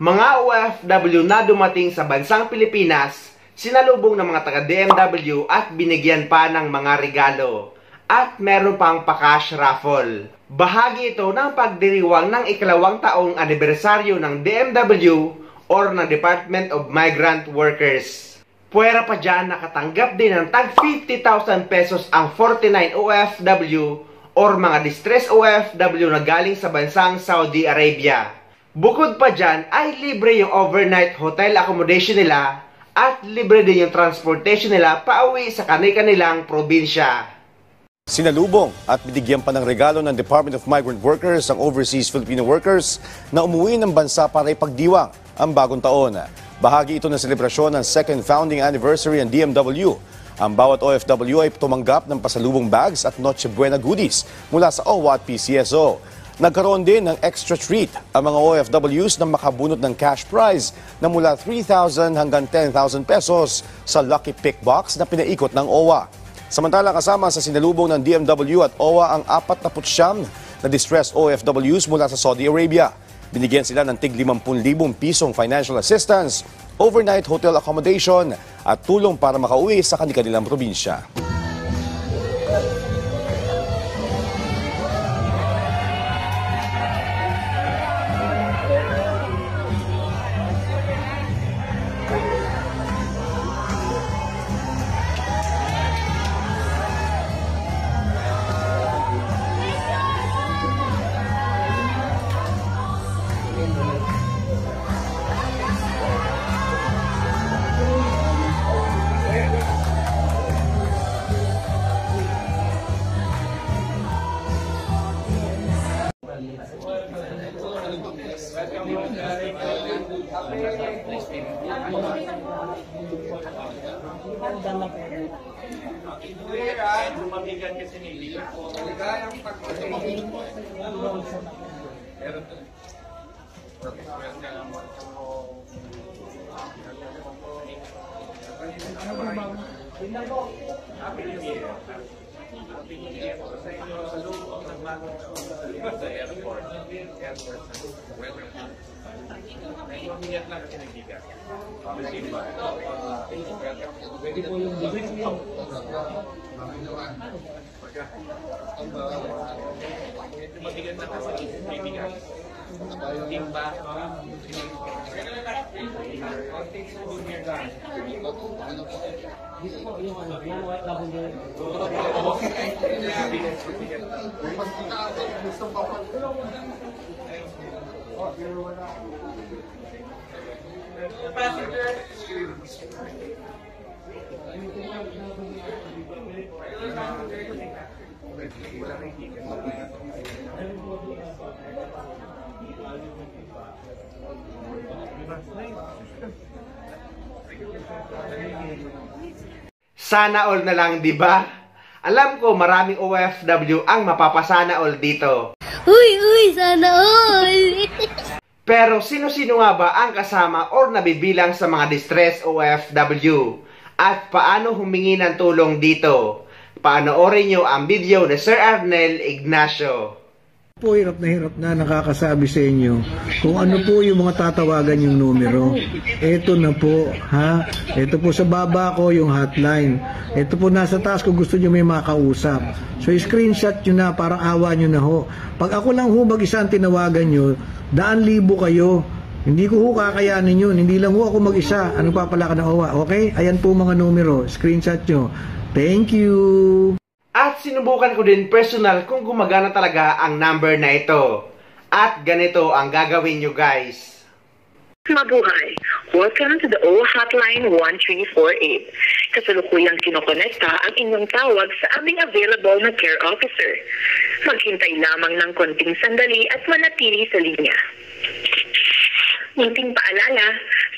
Mga OFW na dumating sa bansang Pilipinas, sinalubong ng mga taga-DMW at binigyan pa ng mga regalo. At meron pang pa-cash raffle. Bahagi ito ng pagdiriwang ng ikalawang taong anibersaryo ng DMW or ng Department of Migrant Workers. Puwera pa dyan, nakatanggap din ng tag 50,000 pesos ang 49 OFW or mga distress OFW na galing sa bansang Saudi Arabia. Bukod pa dyan ay libre yung overnight hotel accommodation nila at libre din yung transportation nila pauwi sa kanilang probinsya. Sinalubong at binigyan pa ng regalo ng Department of Migrant Workers ang overseas Filipino workers na umuwi ng bansa para ipagdiwang ang bagong taon. Bahagi ito ng selebrasyon ng second founding anniversary ng DMW. Ang bawat OFW ay tumanggap ng pasalubong bags at Noche Buena goodies mula sa OWA at PCSO. Nagkaroon din ng extra treat ang mga OFWs na makabunot ng cash prize na mula 3,000 hanggang 10,000 pesos sa Lucky Pick Box na pinaikot ng OWA. Samantala, kasama sa sinalubong ng DMW at OWA ang 49 na distressed OFWs mula sa Saudi Arabia. Binigyan sila ng tig 50,000 pisong financial assistance, overnight hotel accommodation at tulong para makauwi sa kanilang probinsya. Sana all na lang, di ba? Alam ko maraming OFW ang mapapasana all dito. Uy, sana all! Pero sino-sino nga ba ang kasama or nabibilang sa mga distress OFW? At paano humingi ng tulong dito? Panoorin nyo ang video ni Sir Arnel Ignacio. Po, hirap na nakakasabi sa inyo kung ano po yung mga tatawagan yung numero. Ito na po, ha? Ito po sa baba ko yung hotline. Ito po nasa taas kung gusto nyo may makausap. So screenshot nyo na, parang awa nyo na ho. Pag ako lang ho mag-isa ang tinawagan nyo, 100,000 kayo. Hindi ko ho kakayanin yun. Hindi lang ho ako mag-isa. Ano pa pala ka na OWA? Okay? Ayan po mga numero. Screenshot nyo. Thank you! At sinubukan ko din personal kung gumagana talaga ang number na ito. At ganito ang gagawin nyo guys. Mabuhay! Welcome to the OWA Hotline 1348. Kasalukuyang kinokonekta ang inyong tawag sa aming available na care officer. Maghintay lamang ng konting sandali at manatili sa linya. Munting paalala,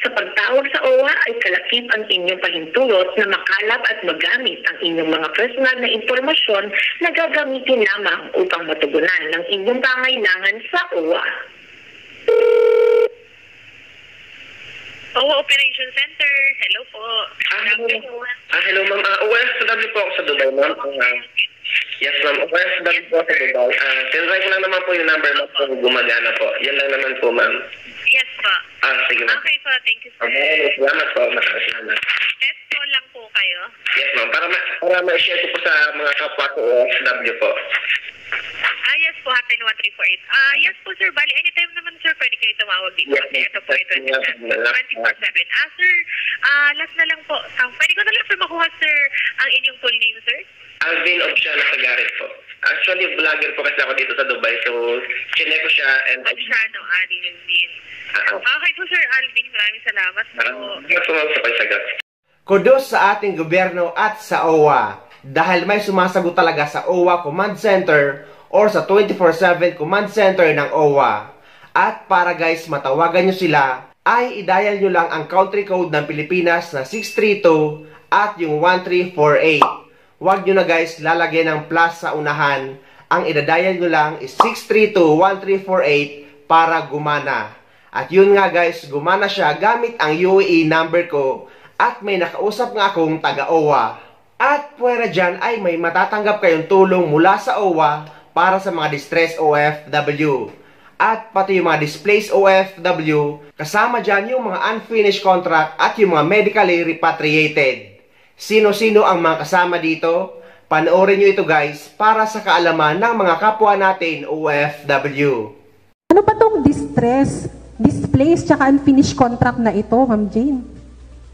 sa pagtawag sa OWA ay kalakip ang inyong pahintulot na makalap at magamit ang inyong mga personal na impormasyon na gagamitin lamang upang matugunan ng inyong pangailangan sa OWA. OWA Operation Center, hello po. Hello ma'am. OFW po ako sa Dubai ma'am. Yes ma'am, OFW po sa Dubai. Tinry ko lang naman po yung number na po gumagana po. Yan lang naman po ma'am. Yes po. sige ma'am. Okay po, thank you sir. Salamat po, salamat. Let's go lang po kayo. Yes ma'am, para ma-share ko po sa mga kapwa ko OFW po. Yes po, hotline 1348. Yes po sir, bali anytime naman sir, pwede kayo tumawag dito. Yes, Kasi ito po, ito yes, 24/7. Sir, last na lang po. Pwede ko na lang sir makuha sir ang inyong full name sir? Alvin Obsiano Sagarit po. Actually, vlogger po kasi ako dito sa Dubai, so chinek ko siya and... Obsiano, Alvin. Okay po sir, Alvin, maraming salamat po. Maraming sa pagsagot. Kudos sa ating gobyerno at sa OWA dahil may sumasagot talaga sa OWA Command Center or sa 24/7 Command Center ng OWA. At para guys matawagan nyo sila, ay i-dial nyo lang ang country code ng Pilipinas na 632 at yung 1348. Huwag nyo na guys lalagyan ng plus sa unahan. Ang i-dial nyo lang is 632-1348 para gumana. At yun nga guys, gumana siya gamit ang UAE number ko at may nakausap nga akong taga-OWA. At puwera dyan ay may matatanggap kayong tulong mula sa OWA para sa mga distressed OFW. At pati yung mga displaced OFW, kasama dyan yung mga unfinished contract at yung mga medically repatriated. Sino-sino ang mga kasama dito? Panoorin nyo ito guys para sa kaalaman ng mga kapwa natin OFW. Ano pa tong distress, displaced, tsaka unfinished contract na ito, Ma'am Jane?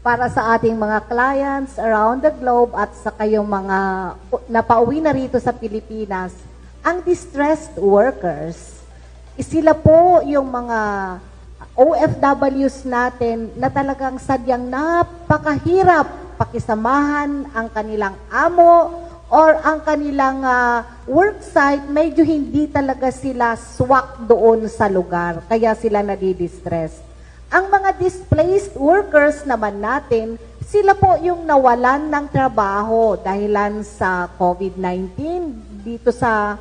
Para sa ating mga clients around the globe at sa kayong mga napauwi na rito sa Pilipinas, ang distressed workers, sila po yung mga OFWs natin na talagang sadyang napakahirap pakisamahan ang kanilang amo or ang kanilang worksite, medyo hindi talaga sila swak doon sa lugar, kaya sila nadidistress. Ang mga displaced workers naman natin, sila po yung nawalan ng trabaho dahilan sa COVID-19 dito sa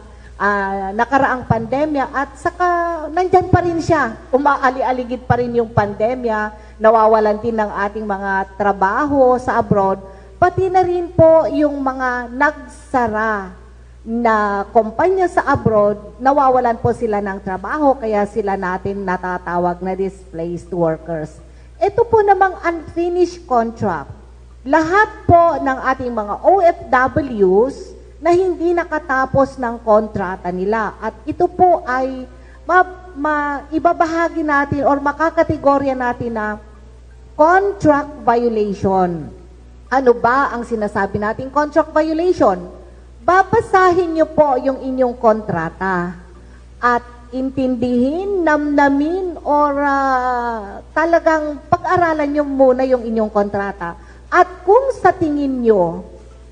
nakaraang pandemya at saka nandyan pa rin siya. Umaali-aligid pa rin yung pandemya, nawawalan din ng ating mga trabaho sa abroad, pati na rin po yung mga nagsara na kumpanya sa abroad, nawawalan po sila ng trabaho, kaya sila natin natatawag na displaced workers. Ito po namang unfinished contract. Lahat po ng ating mga OFWs na hindi nakatapos ng kontrata nila. At ito po ay ibabahagi natin or makakategorya natin na contract violation. Ano ba ang sinasabi natin contract violation? Babasahin niyo po yung inyong kontrata at intindihin, namnamin, or talagang pag-aralan niyo muna yung inyong kontrata. At kung sa tingin niyo,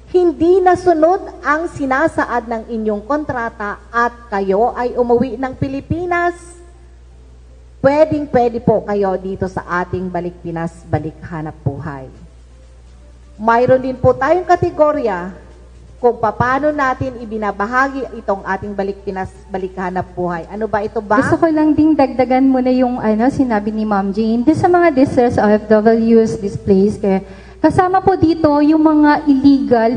hindi nasunod ang sinasaad ng inyong kontrata at kayo ay umuwi ng Pilipinas, pwedeng-pwede po kayo dito sa ating Balik Pinas, Balik Hanap Buhay. Mayroon din po tayong kategorya kung paano natin ibinabahagi itong ating Balik Pinas, Balik Hanap Buhay. Ano ba ito ba? Gusto ko lang ding dagdagan muna yung sinabi ni Ma'am Jane. Di sa mga distressed OFWs, displaced, kasama po dito yung mga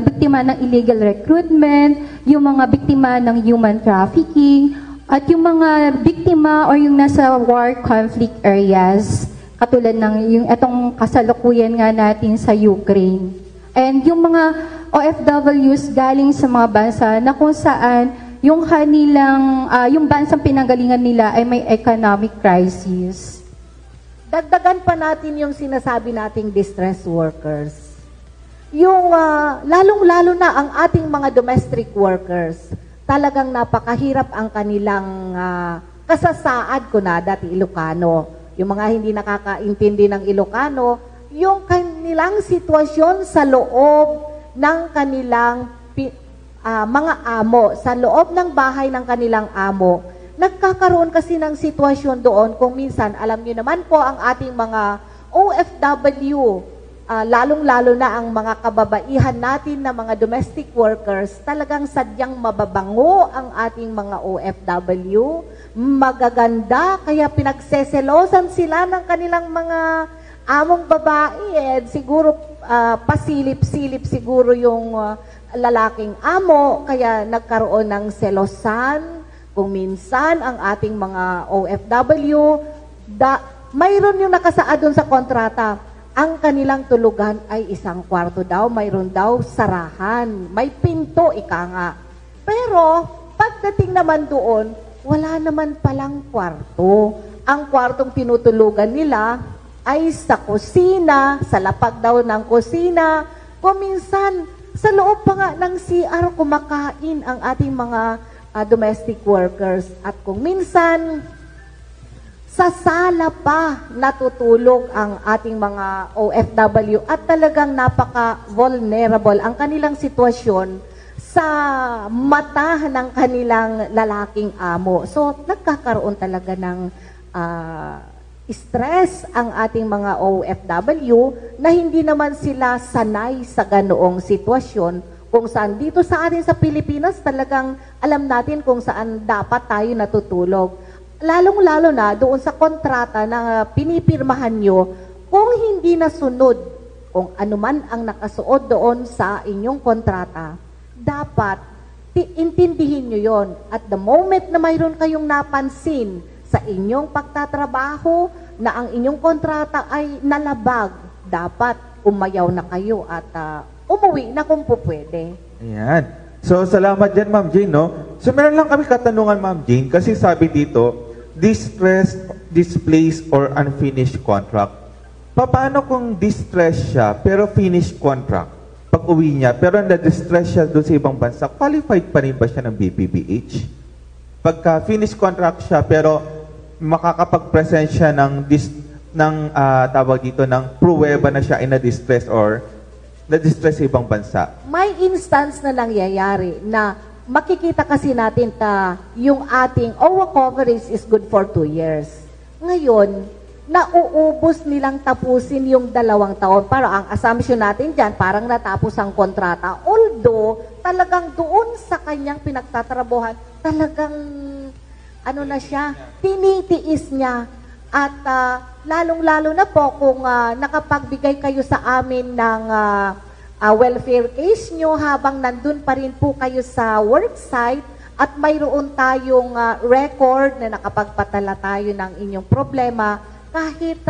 biktima ng illegal recruitment, yung mga biktima ng human trafficking, at yung mga biktima or yung nasa war conflict areas, katulad ng yung etong kasalukuyan nga natin sa Ukraine. And yung mga OFWs galing sa mga bansa na kung saan yung kanilang, yung bansang pinanggalingan nila ay may economic crisis. Dagdagan pa natin yung sinasabi nating distress workers. Yung lalong-lalo na ang ating mga domestic workers, talagang napakahirap ang kanilang kasasaad ko na dati Ilocano. Yung mga hindi nakakaintindi ng Ilocano, yung kanilang sitwasyon sa loob ng kanilang mga amo, sa loob ng bahay ng kanilang amo. Nagkakaroon kasi ng sitwasyon doon kung minsan, alam niyo naman po ang ating mga OFW, lalong-lalo na ang mga kababaihan natin na mga domestic workers, talagang sadyang mababango ang ating mga OFW, magaganda, kaya pinagseselosan sila ng kanilang mga among babae, siguro pasilip-silip siguro yung lalaking amo, kaya nagkaroon ng selosan. Kung minsan ang ating mga OFW, mayroon yung nakasaad doon sa kontrata. Ang kanilang tulugan ay 1 kwarto daw, mayroon daw sarahan, may pinto, ika nga. Pero, pagdating naman doon, wala naman palang kwarto. Ang kwartong tinutulugan nila ay sa kusina, sa lapag daw ng kusina, kuminsan, sa loob pa nga ng CR kumakain ang ating mga domestic workers. At kung minsan, sa sala pa natutulog ang ating mga OFW at talagang napaka-vulnerable ang kanilang sitwasyon sa mata ng kanilang lalaking amo. So, nagkakaroon talaga ng stress ang ating mga OFW na hindi naman sila sanay sa ganoong sitwasyon kung saan dito sa atin sa Pilipinas talagang alam natin kung saan dapat tayo natutulog. Lalong-lalo na doon sa kontrata na pinipirmahan nyo, kung hindi nasunod, kung anuman ang nakasuot doon sa inyong kontrata, dapat intindihin nyo yon. At the moment na mayroon kayong napansin sa inyong pagtatrabaho na ang inyong kontrata ay nalabag, dapat umayaw na kayo at umuwi na kung pupwede. Ayan. So, salamat dyan, Ma'am Jane, no? So, meron lang kami katanungan, Ma'am Jane, kasi sabi dito, distressed, displaced, or unfinished contract. Paano kung distressed siya, pero finished contract? Pag uwi niya, pero na-distress siya doon sa ibang bansa, qualified pa rin ba siya ng BPPH? Pagka finished contract siya, pero makakapag-present siya tawag dito, ng pruweba na siya ay na-distress or na-distress sa ibang bansa. May instance na nangyayari na makikita kasi natin yung ating OWA coverage is good for 2 years. Ngayon, nauubos nilang tapusin yung 2 taon. Para ang assumption natin dyan, parang natapos ang kontrata. Although, talagang doon sa kanyang pinagtatrabuhan, talagang, tinitiis niya. At lalong-lalo na po kung nakapagbigay kayo sa amin ng welfare case nyo habang nandun pa rin po kayo sa worksite at mayroon tayong record na nakapagpatala tayo ng inyong problema, kahit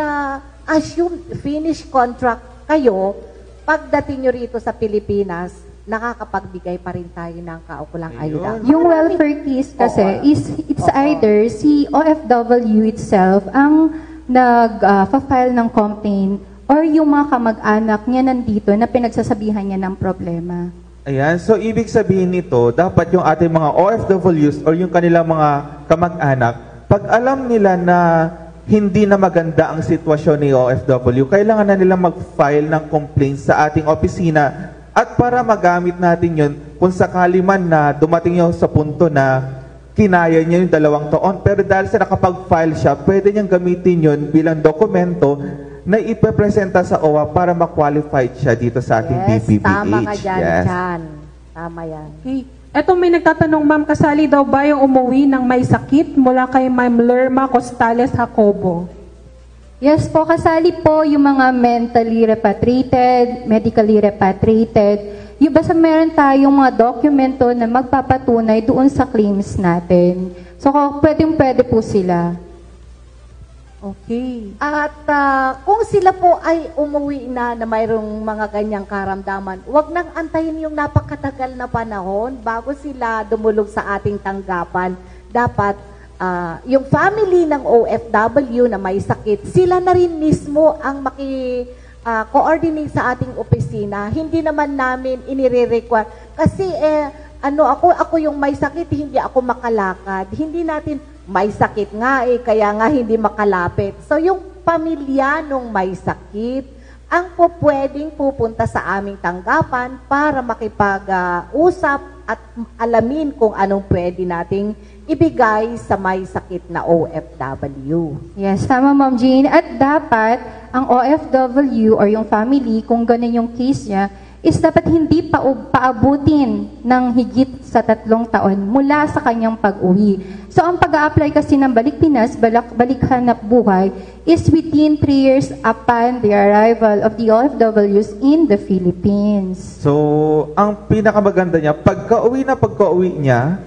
assume finished contract kayo, pagdating nyo rito sa Pilipinas, nakakapagbigay pa rin tayo ng kaukulang ayuda. Yung welfare case kasi it's either si OFW itself ang nag-file ng complaint or yung mga kamag-anak niya nandito na pinagsasabihan niya ng problema. Ayan, so ibig sabihin nito, dapat yung ating mga OFWs or yung kanilang mga kamag-anak, pag alam nila na hindi na maganda ang sitwasyon ni OFW, kailangan na nilang mag-file ng complaint sa ating opisina at para magamit natin yun kung sakali man na dumating yun sa punto na kinaya niya yung 2 taon, pero dahil sa nakapag-file siya, pwede niyang gamitin yun bilang dokumento na ipepresenta sa OWA para ma-qualified siya dito sa ating BPPH. Tama ka dyan. Tama yan. Okay. Eto may nagtatanong, ma'am, kasali daw ba yung umuwi ng may sakit mula kay Ma'am Lerma Costales Jacobo? Yes po, kasali po yung mga mentally repatriated, medically repatriated. Yung basta meron tayong mga dokumento na magpapatunay doon sa claims natin. So, pwede po sila. Okay. At kung sila po ay umuwi na mayroong mga ganyang karamdaman, huwag nang antayin yung napakatagal na panahon bago sila dumulog sa ating tanggapan. Dapat yung family ng OFW na may sakit, sila na rin mismo ang coordinate sa ating opisina. Hindi naman namin inire-require. Kasi ako yung may sakit, hindi ako makalakad. Hindi natin may sakit nga kaya nga hindi makalapit. So yung pamilya nung may sakit, ang pwedeng pupunta sa aming tanggapan para makipag-usap at alamin kung anong pwede nating ibigay sa may sakit na OFW. Yes, tama Ma'am Jane. At dapat ang OFW or yung family, kung ganun yung case niya, is dapat hindi paabutin ng higit sa 3 taon mula sa kanyang pag-uwi. So, ang pag-a-apply kasi ng Balik Pinas, Balik Hanap Buhay, is within 3 years upon the arrival of the OFWs in the Philippines. So, ang pinakamaganda niya, pagka-uwi niya,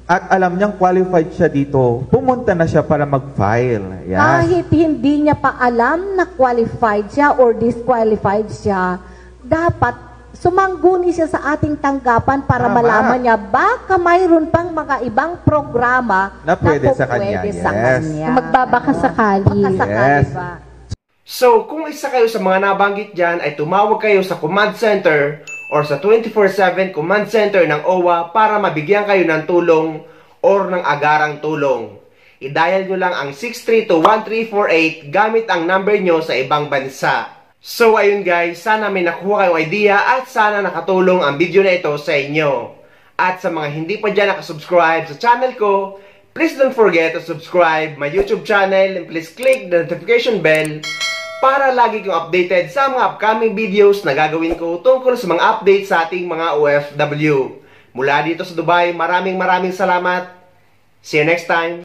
at alam niyang qualified siya dito, pumunta na siya para mag-file. Yes. Kahit hindi niya pa alam na qualified siya or disqualified siya, dapat sumangguni siya sa ating tanggapan para Tama. malaman niya baka mayroon pang mga ibang programa Na pwede sa pupwede kanya, sa yes. kanya. Magbabaka sakali. Magkasakali Yes. ba? So, kung isa kayo sa mga nabanggit dyan, ay tumawag kayo sa command center or sa 24/7 command center ng OWA para mabigyan kayo ng tulong or ng agarang tulong. I-dial nyo lang ang 632-1348 gamit ang number nyo sa ibang bansa. So, ayun guys, sana may nakuha kayong idea at sana nakatulong ang video na ito sa inyo. At sa mga hindi pa dyan nakasubscribe sa channel ko, please don't forget to subscribe my YouTube channel and please click the notification bell para lagi kong updated sa mga upcoming videos na gagawin ko tungkol sa mga updates sa ating mga OFW. Mula dito sa Dubai, maraming salamat. See you next time.